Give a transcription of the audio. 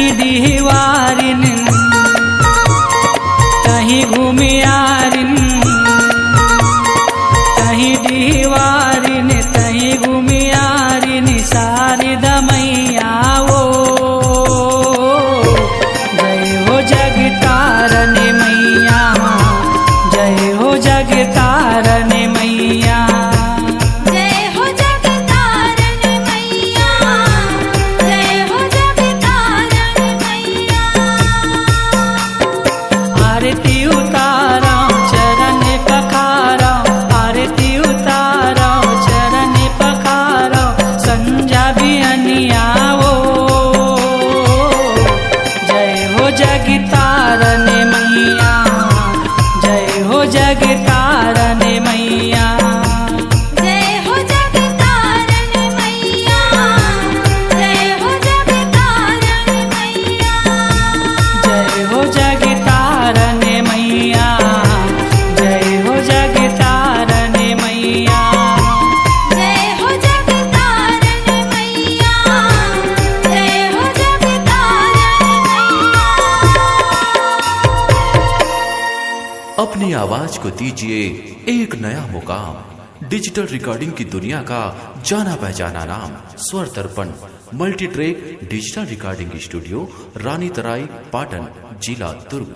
तहीं दीवारिन तहीं घूमियारिन तहीं दीवारिन तहीं घूमियारिन शारद मैया वो जय हो जगतारण मैया जय हो जगतारण मैया जय हो जगतारण मैया जय हो जगतारण मैया। आरती उतारा चरण पखारा आरती उतारा चरण पखारा संजा भी अनियावो जय हो जगतारण मैया जय हो जगतारण मैया जय हो जगतारण मैया जय हो जगतारण मैया। जय हो जगतारण मैया जय हो जगतारण मैया जय हो जगतारण मैया जय हो जगतारण मैया। अपनी आवाज को दीजिए एक नया मुकाम। डिजिटल रिकॉर्डिंग की दुनिया का जाना पहचाना नाम Swar Darpan multi track digital recording studio, Rani Tarai, Patan, जिला दुर्ग।